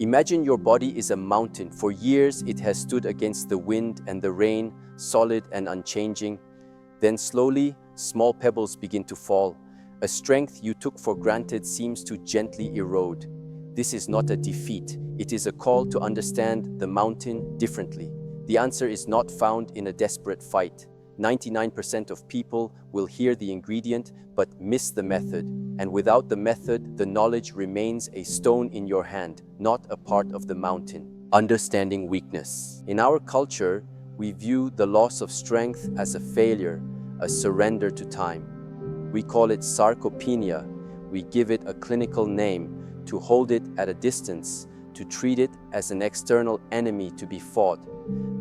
Imagine your body is a mountain. For years, it has stood against the wind and the rain, solid and unchanging. Then slowly, small pebbles begin to fall. A strength you took for granted seems to gently erode. This is not a defeat. It is a call to understand the mountain differently. The answer is not found in a desperate fight. 99% of people will hear the ingredient but miss the method. And without the method, the knowledge remains a stone in your hand, not a part of the mountain. Understanding weakness. In our culture, we view the loss of strength as a failure, a surrender to time. We call it sarcopenia. We give it a clinical name to hold it at a distance, to treat it as an external enemy to be fought.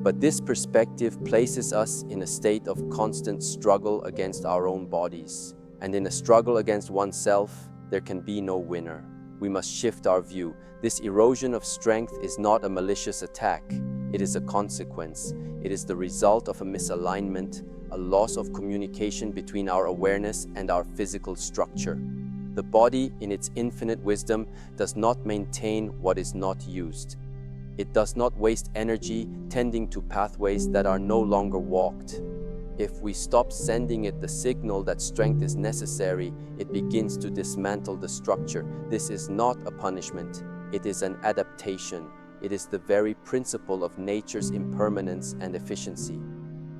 But this perspective places us in a state of constant struggle against our own bodies. And in a struggle against oneself, there can be no winner. We must shift our view. This erosion of strength is not a malicious attack. It is a consequence. It is the result of a misalignment, a loss of communication between our awareness and our physical structure. The body, in its infinite wisdom, does not maintain what is not used. It does not waste energy tending to pathways that are no longer walked. If we stop sending it the signal that strength is necessary, it begins to dismantle the structure. This is not a punishment. It is an adaptation. It is the very principle of nature's impermanence and efficiency.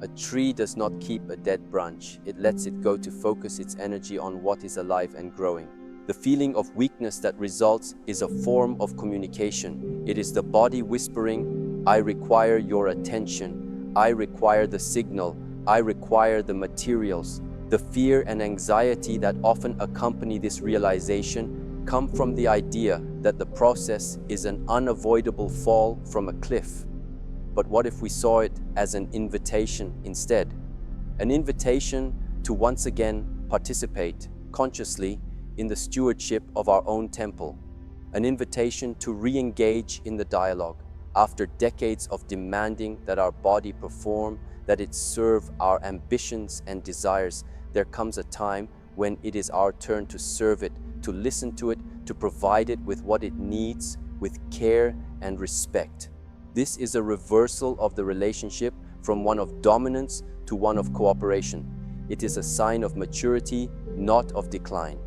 A tree does not keep a dead branch. It lets it go to focus its energy on what is alive and growing. The feeling of weakness that results is a form of communication. It is the body whispering, "I require your attention. I require the signal. I require the materials." The fear and anxiety that often accompany this realization come from the idea that the process is an unavoidable fall from a cliff. But what if we saw it as an invitation instead? An invitation to once again participate consciously in the stewardship of our own temple. An invitation to re-engage in the dialogue. After decades of demanding that our body perform, that it serve our ambitions and desires, there comes a time when it is our turn to serve it, to listen to it, to provide it with what it needs, with care and respect. This is a reversal of the relationship from one of dominance to one of cooperation. It is a sign of maturity, not of decline.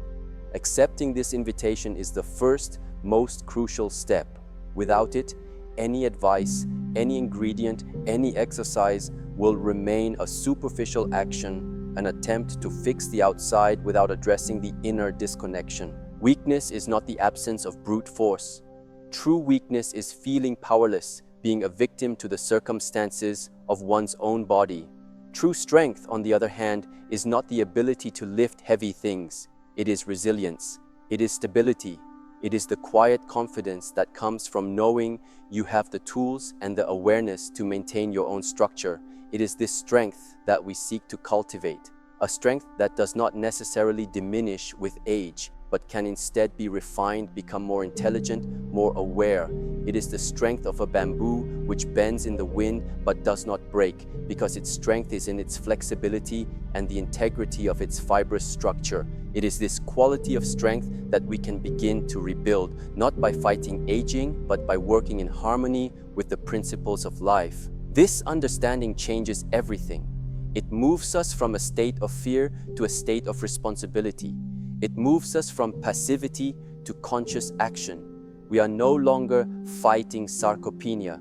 Accepting this invitation is the first, most crucial step. Without it, any advice, any ingredient, any exercise will remain a superficial action, an attempt to fix the outside without addressing the inner disconnection. Weakness is not the absence of brute force. True weakness is feeling powerless, being a victim to the circumstances of one's own body. True strength, on the other hand, is not the ability to lift heavy things. It is resilience. It is stability. It is the quiet confidence that comes from knowing you have the tools and the awareness to maintain your own structure. It is this strength that we seek to cultivate, a strength that does not necessarily diminish with age, but can instead be refined, become more intelligent, more aware. It is the strength of a bamboo which bends in the wind but does not break, because its strength is in its flexibility and the integrity of its fibrous structure. It is this quality of strength that we can begin to rebuild, not by fighting aging, but by working in harmony with the principles of life. This understanding changes everything. It moves us from a state of fear to a state of responsibility. It moves us from passivity to conscious action. We are no longer fighting sarcopenia.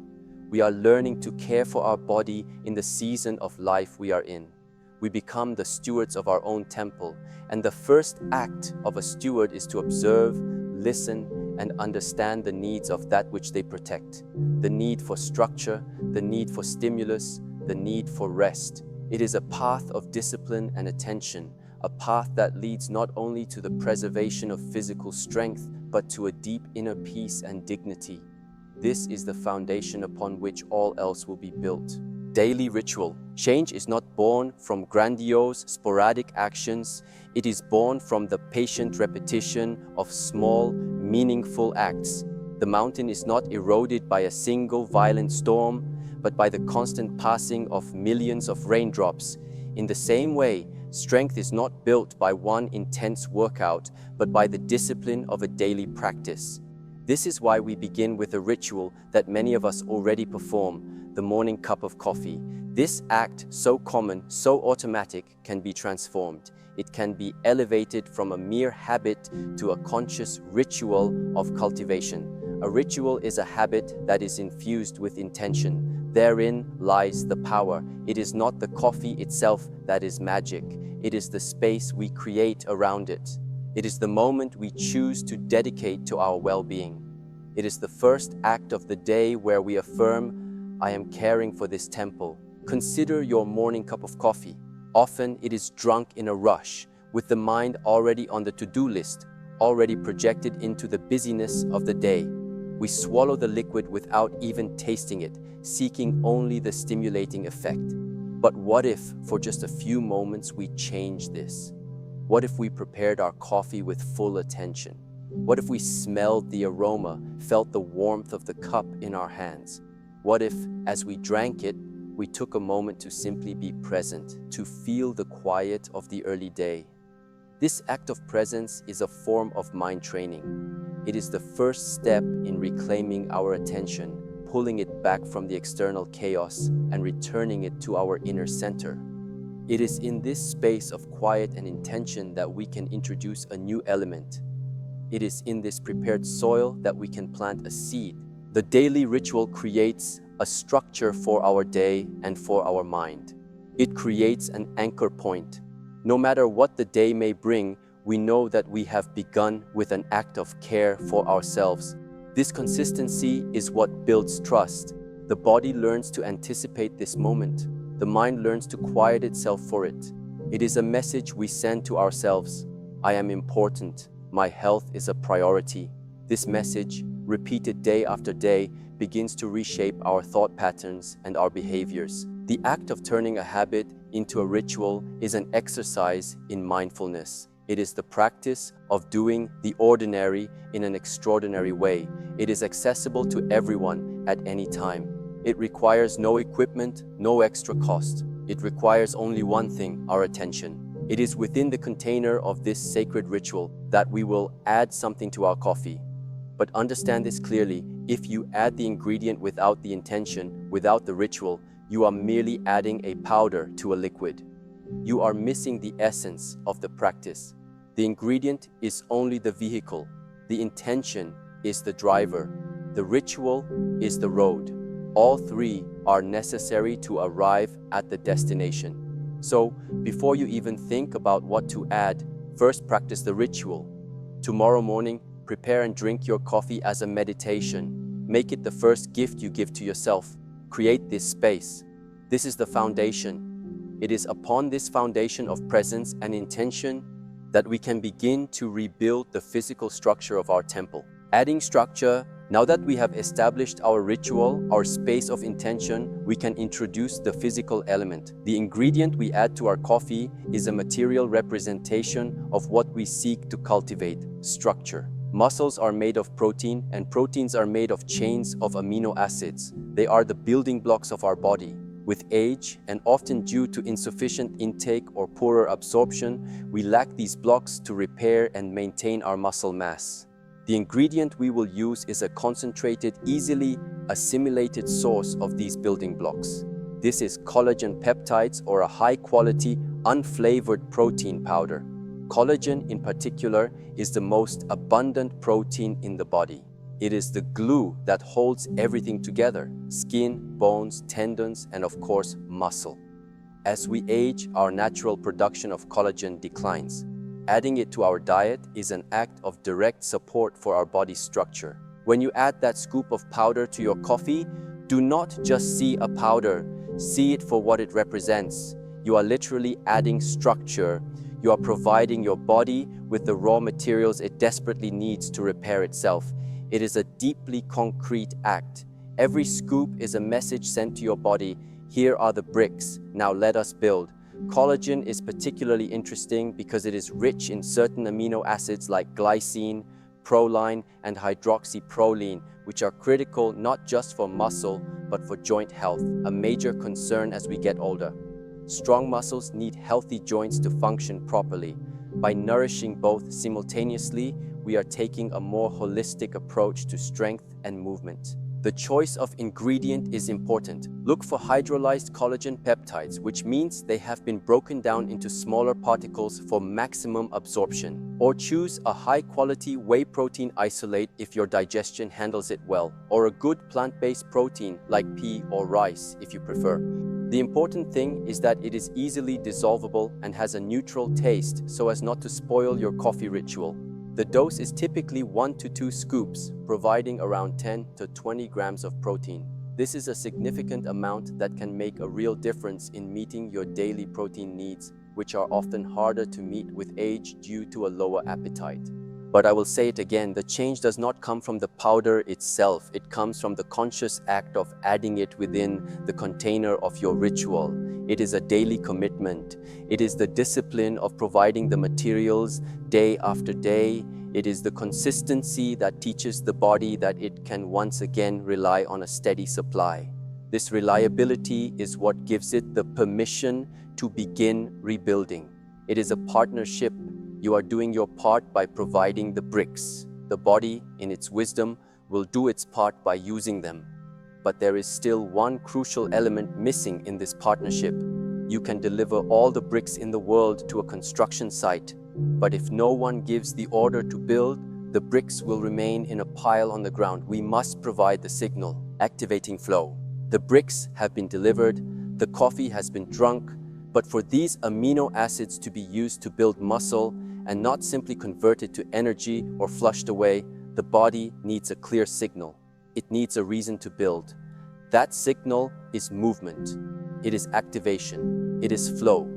We are learning to care for our body in the season of life we are in. We become the stewards of our own temple, and the first act of a steward is to observe, listen, and understand the needs of that which they protect. The need for structure, the need for stimulus, the need for rest. It is a path of discipline and attention, a path that leads not only to the preservation of physical strength, but to a deep inner peace and dignity. This is the foundation upon which all else will be built. Daily ritual. Change is not born from grandiose, sporadic actions. It is born from the patient repetition of small, meaningful acts. The mountain is not eroded by a single violent storm, but by the constant passing of millions of raindrops. In the same way, strength is not built by one intense workout, but by the discipline of a daily practice. This is why we begin with a ritual that many of us already perform, the morning cup of coffee. This act, so common, so automatic, can be transformed. It can be elevated from a mere habit to a conscious ritual of cultivation. A ritual is a habit that is infused with intention. Therein lies the power. It is not the coffee itself that is magic. It is the space we create around it. It is the moment we choose to dedicate to our well-being. It is the first act of the day where we affirm, I am caring for this temple. Consider your morning cup of coffee. Often it is drunk in a rush, with the mind already on the to-do list, already projected into the busyness of the day. We swallow the liquid without even tasting it, seeking only the stimulating effect. But what if, for just a few moments, we change this? What if we prepared our coffee with full attention? What if we smelled the aroma, felt the warmth of the cup in our hands? What if, as we drank it, we took a moment to simply be present, to feel the quiet of the early day? This act of presence is a form of mind training. It is the first step in reclaiming our attention, pulling it back from the external chaos and returning it to our inner center. It is in this space of quiet and intention that we can introduce a new element. It is in this prepared soil that we can plant a seed. The daily ritual creates a structure for our day and for our mind. It creates an anchor point. No matter what the day may bring, we know that we have begun with an act of care for ourselves. This consistency is what builds trust. The body learns to anticipate this moment. The mind learns to quiet itself for it. It is a message we send to ourselves. I am important. My health is a priority. This message, repeated day after day, begins to reshape our thought patterns and our behaviors. The act of turning a habit into a ritual is an exercise in mindfulness. It is the practice of doing the ordinary in an extraordinary way. It is accessible to everyone at any time. It requires no equipment, no extra cost. It requires only one thing, our attention. It is within the container of this sacred ritual that we will add something to our coffee. But understand this clearly, if you add the ingredient without the intention, without the ritual, you are merely adding a powder to a liquid. You are missing the essence of the practice. The ingredient is only the vehicle. The intention is the driver. The ritual is the road. All three are necessary to arrive at the destination. So, before you even think about what to add, first practice the ritual. Tomorrow morning, prepare and drink your coffee as a meditation. Make it the first gift you give to yourself. Create this space. This is the foundation. It is upon this foundation of presence and intention that we can begin to rebuild the physical structure of our temple. Adding structure, now that we have established our ritual, our space of intention, we can introduce the physical element. The ingredient we add to our coffee is a material representation of what we seek to cultivate, structure. Muscles are made of protein, and proteins are made of chains of amino acids. They are the building blocks of our body. With age, and often due to insufficient intake or poorer absorption, we lack these blocks to repair and maintain our muscle mass. The ingredient we will use is a concentrated, easily assimilated source of these building blocks. This is collagen peptides, or a high-quality, unflavored protein powder. Collagen, in particular, is the most abundant protein in the body. It is the glue that holds everything together: skin, bones, tendons, and of course, muscle. As we age, our natural production of collagen declines. Adding it to our diet is an act of direct support for our body's structure. When you add that scoop of powder to your coffee, do not just see a powder, see it for what it represents. You are literally adding structure. You are providing your body with the raw materials it desperately needs to repair itself. It is a deeply concrete act. Every scoop is a message sent to your body. Here are the bricks. Now let us build. Collagen is particularly interesting because it is rich in certain amino acids like glycine, proline, and hydroxyproline, which are critical not just for muscle, but for joint health, a major concern as we get older. Strong muscles need healthy joints to function properly. By nourishing both simultaneously, we are taking a more holistic approach to strength and movement. The choice of ingredient is important. Look for hydrolyzed collagen peptides, which means they have been broken down into smaller particles for maximum absorption. Or choose a high-quality whey protein isolate if your digestion handles it well, or a good plant-based protein like pea or rice if you prefer. The important thing is that it is easily dissolvable and has a neutral taste so as not to spoil your coffee ritual. The dose is typically 1 to 2 scoops, providing around 10 to 20 grams of protein. This is a significant amount that can make a real difference in meeting your daily protein needs, which are often harder to meet with age due to a lower appetite. But I will say it again, the change does not come from the powder itself. It comes from the conscious act of adding it within the container of your ritual. It is a daily commitment. It is the discipline of providing the materials day after day. It is the consistency that teaches the body that it can once again rely on a steady supply. This reliability is what gives it the permission to begin rebuilding. It is a partnership. You are doing your part by providing the bricks. The body, in its wisdom, will do its part by using them. But there is still one crucial element missing in this partnership. You can deliver all the bricks in the world to a construction site, but if no one gives the order to build, the bricks will remain in a pile on the ground. We must provide the signal, activating flow. The bricks have been delivered, the coffee has been drunk, but for these amino acids to be used to build muscle and not simply converted to energy or flushed away, the body needs a clear signal. It needs a reason to build. That signal is movement. It is activation. It is flow.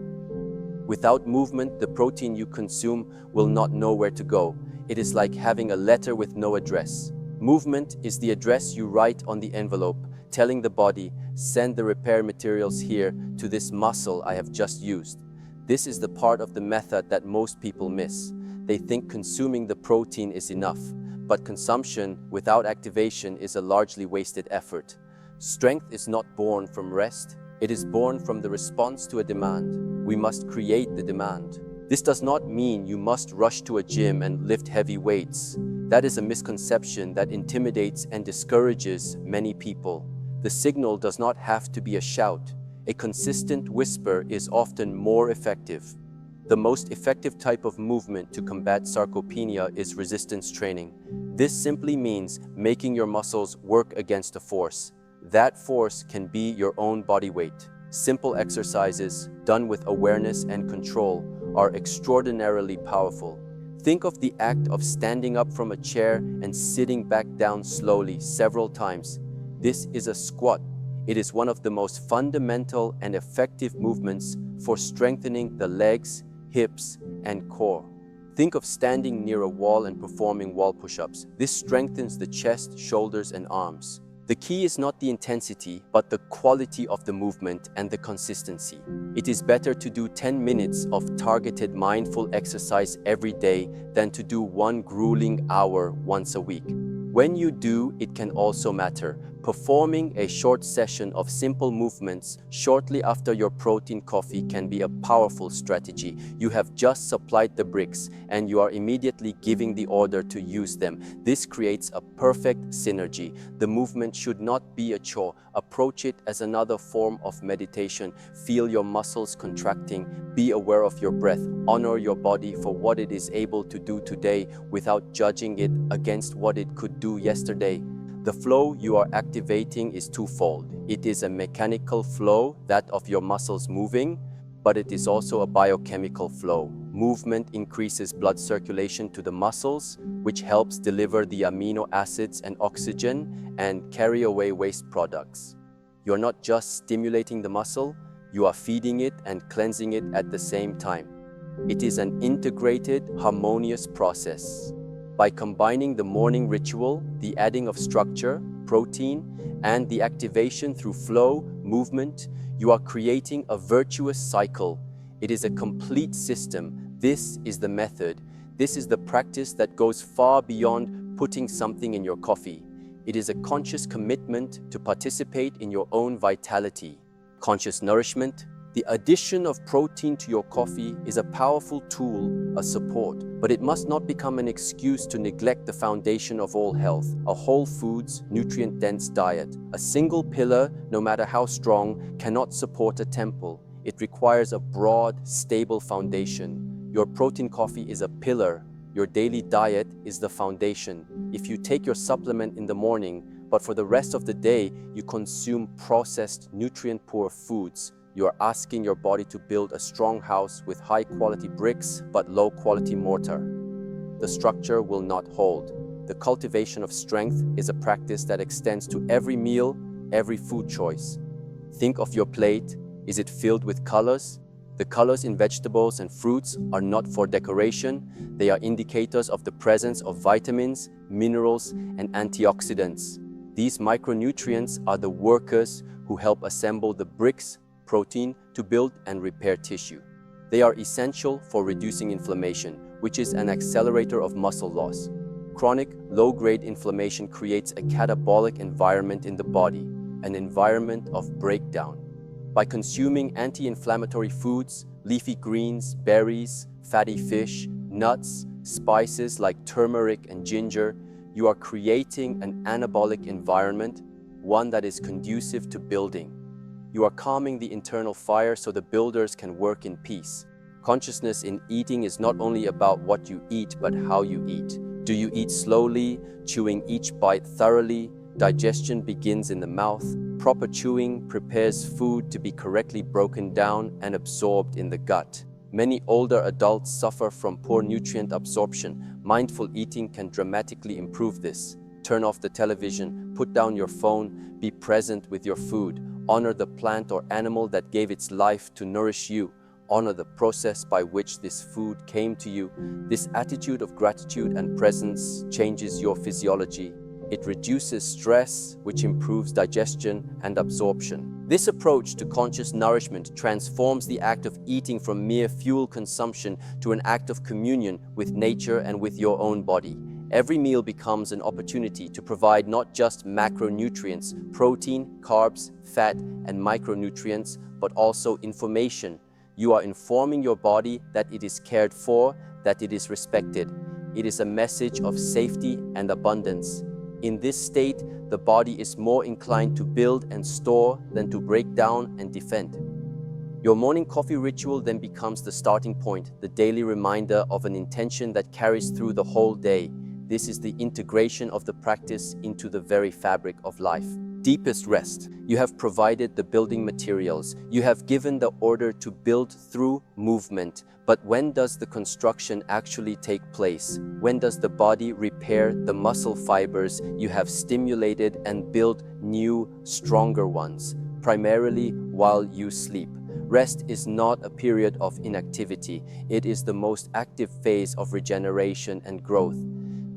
Without movement, the protein you consume will not know where to go. It is like having a letter with no address. Movement is the address you write on the envelope, telling the body, send the repair materials here to this muscle I have just used. This is the part of the method that most people miss. They think consuming the protein is enough, but consumption without activation is a largely wasted effort. Strength is not born from rest. It is born from the response to a demand. We must create the demand. This does not mean you must rush to a gym and lift heavy weights. That is a misconception that intimidates and discourages many people. The signal does not have to be a shout. A consistent whisper is often more effective. The most effective type of movement to combat sarcopenia is resistance training. This simply means making your muscles work against a force. That force can be your own body weight. Simple exercises, done with awareness and control, are extraordinarily powerful. Think of the act of standing up from a chair and sitting back down slowly several times. This is a squat. It is one of the most fundamental and effective movements for strengthening the legs, hips, and core. Think of standing near a wall and performing wall push-ups. This strengthens the chest, shoulders, and arms. The key is not the intensity, but the quality of the movement and the consistency. It is better to do 10 minutes of targeted mindful exercise every day than to do one grueling hour once a week. When you do, it can also matter. Performing a short session of simple movements shortly after your protein coffee can be a powerful strategy. You have just supplied the bricks and you are immediately giving the order to use them. This creates a perfect synergy. The movement should not be a chore. Approach it as another form of meditation. Feel your muscles contracting. Be aware of your breath. Honor your body for what it is able to do today without judging it against what it could do yesterday. The flow you are activating is twofold. It is a mechanical flow, that of your muscles moving, but it is also a biochemical flow. Movement increases blood circulation to the muscles, which helps deliver the amino acids and oxygen and carry away waste products. You're not just stimulating the muscle, you are feeding it and cleansing it at the same time. It is an integrated, harmonious process. By combining the morning ritual, the adding of structure, protein, and the activation through flow, movement, you are creating a virtuous cycle. It is a complete system. This is the method. This is the practice that goes far beyond putting something in your coffee. It is a conscious commitment to participate in your own vitality. Conscious nourishment, The addition of protein to your coffee is a powerful tool, a support, but it must not become an excuse to neglect the foundation of all health, a whole foods, nutrient-dense diet. A single pillar, no matter how strong, cannot support a temple. It requires a broad, stable foundation. Your protein coffee is a pillar. Your daily diet is the foundation. If you take your supplement in the morning, but for the rest of the day you consume processed, nutrient-poor foods, you are asking your body to build a strong house with high-quality bricks but low-quality mortar. The structure will not hold. The cultivation of strength is a practice that extends to every meal, every food choice. Think of your plate. Is it filled with colors? The colors in vegetables and fruits are not for decoration. They are indicators of the presence of vitamins, minerals, and antioxidants. These micronutrients are the workers who help assemble the bricks, protein, to build and repair tissue. They are essential for reducing inflammation, which is an accelerator of muscle loss. Chronic, low-grade inflammation creates a catabolic environment in the body, an environment of breakdown. By consuming anti-inflammatory foods, leafy greens, berries, fatty fish, nuts, spices like turmeric and ginger, you are creating an anabolic environment, one that is conducive to building. You are calming the internal fire so the builders can work in peace. Consciousness in eating is not only about what you eat, but how you eat. Do you eat slowly, chewing each bite thoroughly? Digestion begins in the mouth. Proper chewing prepares food to be correctly broken down and absorbed in the gut. Many older adults suffer from poor nutrient absorption. Mindful eating can dramatically improve this. Turn off the television, put down your phone, be present with your food. Honor the plant or animal that gave its life to nourish you. Honor the process by which this food came to you. This attitude of gratitude and presence changes your physiology. It reduces stress, which improves digestion and absorption. This approach to conscious nourishment transforms the act of eating from mere fuel consumption to an act of communion with nature and with your own body. Every meal becomes an opportunity to provide not just macronutrients, protein, carbs, fat, and micronutrients, but also information. You are informing your body that it is cared for, that it is respected. It is a message of safety and abundance. In this state, the body is more inclined to build and store than to break down and defend. Your morning coffee ritual then becomes the starting point, the daily reminder of an intention that carries through the whole day. This is the integration of the practice into the very fabric of life. Deepest rest. You have provided the building materials. You have given the order to build through movement. But when does the construction actually take place? When does the body repair the muscle fibers you have stimulated and build new, stronger ones? Primarily while you sleep. Rest is not a period of inactivity. It is the most active phase of regeneration and growth.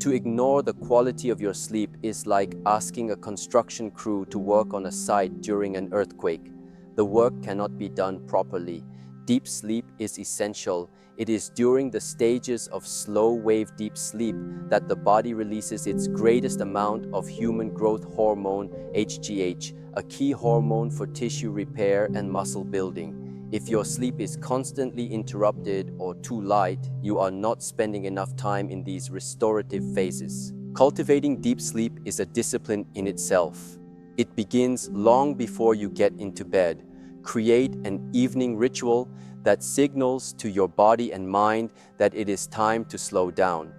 To ignore the quality of your sleep is like asking a construction crew to work on a site during an earthquake. The work cannot be done properly. Deep sleep is essential. It is during the stages of slow-wave deep sleep that the body releases its greatest amount of human growth hormone, HGH, a key hormone for tissue repair and muscle building. If your sleep is constantly interrupted or too light, you are not spending enough time in these restorative phases. Cultivating deep sleep is a discipline in itself. It begins long before you get into bed. Create an evening ritual that signals to your body and mind that it is time to slow down.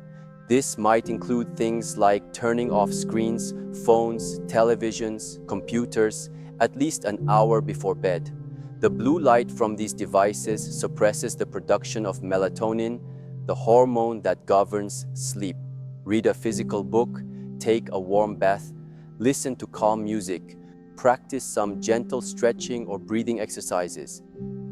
This might include things like turning off screens, phones, televisions, computers, at least an hour before bed. The blue light from these devices suppresses the production of melatonin, the hormone that governs sleep. Read a physical book, take a warm bath, listen to calm music, practice some gentle stretching or breathing exercises.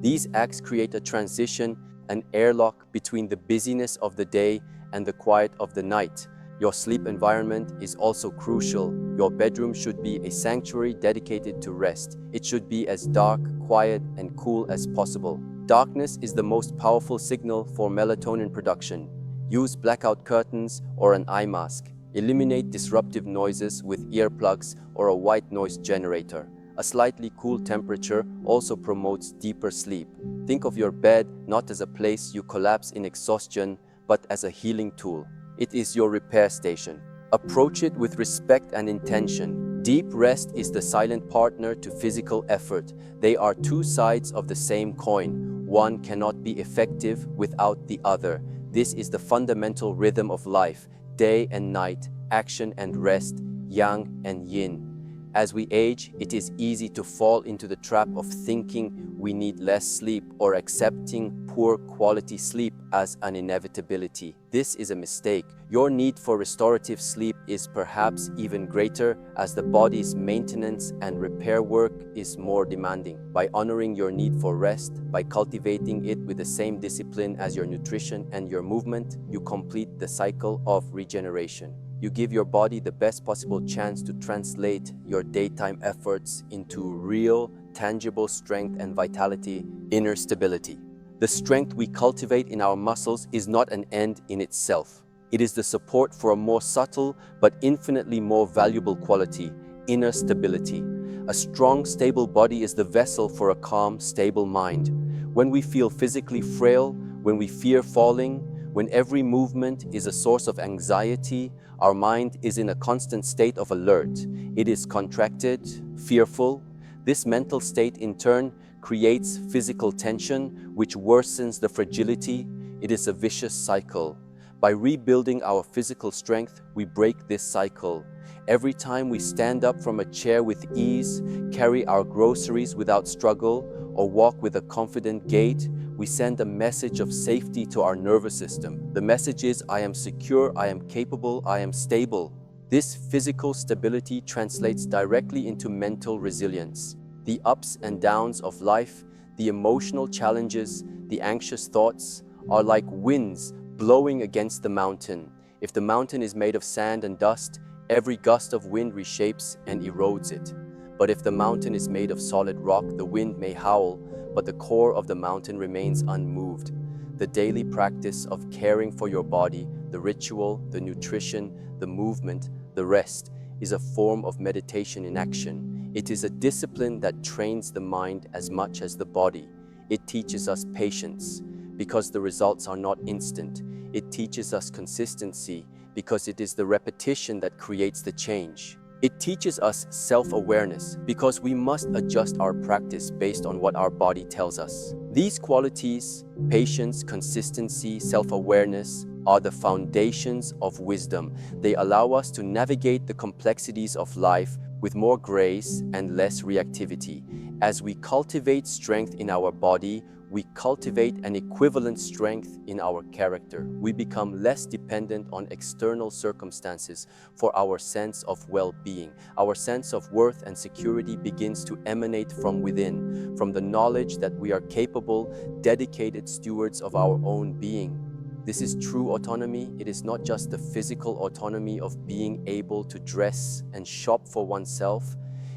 These acts create a transition, an airlock between the busyness of the day and the quiet of the night. Your sleep environment is also crucial. Your bedroom should be a sanctuary dedicated to rest. It should be as dark, quiet, and cool as possible. Darkness is the most powerful signal for melatonin production. Use blackout curtains or an eye mask. Eliminate disruptive noises with earplugs or a white noise generator. A slightly cool temperature also promotes deeper sleep. Think of your bed not as a place you collapse in exhaustion, but as a healing tool. It is your repair station. Approach it with respect and intention. Deep rest is the silent partner to physical effort. They are two sides of the same coin. One cannot be effective without the other. This is the fundamental rhythm of life: day and night, action and rest, yang and yin. As we age, it is easy to fall into the trap of thinking we need less sleep or accepting poor quality sleep as an inevitability. This is a mistake. Your need for restorative sleep is perhaps even greater as the body's maintenance and repair work is more demanding. By honoring your need for rest, by cultivating it with the same discipline as your nutrition and your movement, you complete the cycle of regeneration. You give your body the best possible chance to translate your daytime efforts into real, tangible strength and vitality, inner stability. The strength we cultivate in our muscles is not an end in itself. It is the support for a more subtle but infinitely more valuable quality, inner stability. A strong, stable body is the vessel for a calm, stable mind. When we feel physically frail, when we fear falling, when every movement is a source of anxiety, our mind is in a constant state of alert. It is contracted, fearful. This mental state in turn creates physical tension, which worsens the fragility. It is a vicious cycle. By rebuilding our physical strength, we break this cycle. Every time we stand up from a chair with ease, carry our groceries without struggle, or walk with a confident gait, we send a message of safety to our nervous system. The message is, I am secure, I am capable, I am stable. This physical stability translates directly into mental resilience. The ups and downs of life, the emotional challenges, the anxious thoughts are like winds blowing against the mountain. If the mountain is made of sand and dust, every gust of wind reshapes and erodes it. But if the mountain is made of solid rock, the wind may howl, but the core of the mountain remains unmoved. The daily practice of caring for your body, the ritual, the nutrition, the movement, the rest, is a form of meditation in action. It is a discipline that trains the mind as much as the body. It teaches us patience, because the results are not instant. It teaches us consistency, because it is the repetition that creates the change. It teaches us self-awareness, because we must adjust our practice based on what our body tells us. These qualities, patience, consistency, self-awareness, are the foundations of wisdom. They allow us to navigate the complexities of life with more grace and less reactivity. As we cultivate strength in our body, we cultivate an equivalent strength in our character. We become less dependent on external circumstances for our sense of well-being. Our sense of worth and security begins to emanate from within, from the knowledge that we are capable, dedicated stewards of our own being. This is true autonomy. It is not just the physical autonomy of being able to dress and shop for oneself.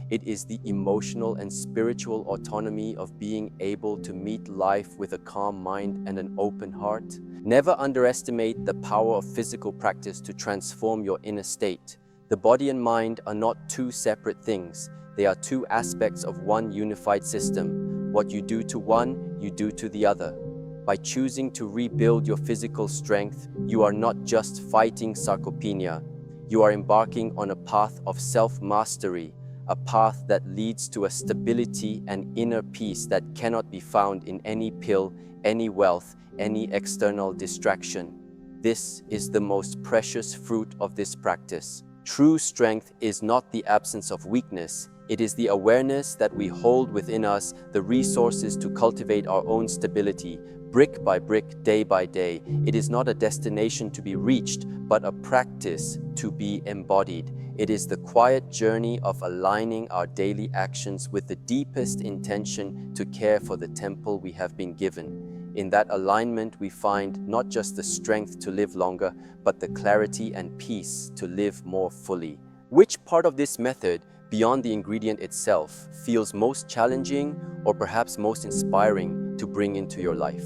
It is the emotional and spiritual autonomy of being able to meet life with a calm mind and an open heart. Never underestimate the power of physical practice to transform your inner state. The body and mind are not two separate things. They are two aspects of one unified system. What you do to one, you do to the other. By choosing to rebuild your physical strength, you are not just fighting sarcopenia. You are embarking on a path of self-mastery, a path that leads to a stability and inner peace that cannot be found in any pill, any wealth, any external distraction. This is the most precious fruit of this practice. True strength is not the absence of weakness. It is the awareness that we hold within us the resources to cultivate our own stability, brick by brick, day by day. It is not a destination to be reached, but a practice to be embodied. It is the quiet journey of aligning our daily actions with the deepest intention to care for the temple we have been given. In that alignment, we find not just the strength to live longer, but the clarity and peace to live more fully. Which part of this method, beyond the ingredient itself, feels most challenging or perhaps most inspiring to bring into your life?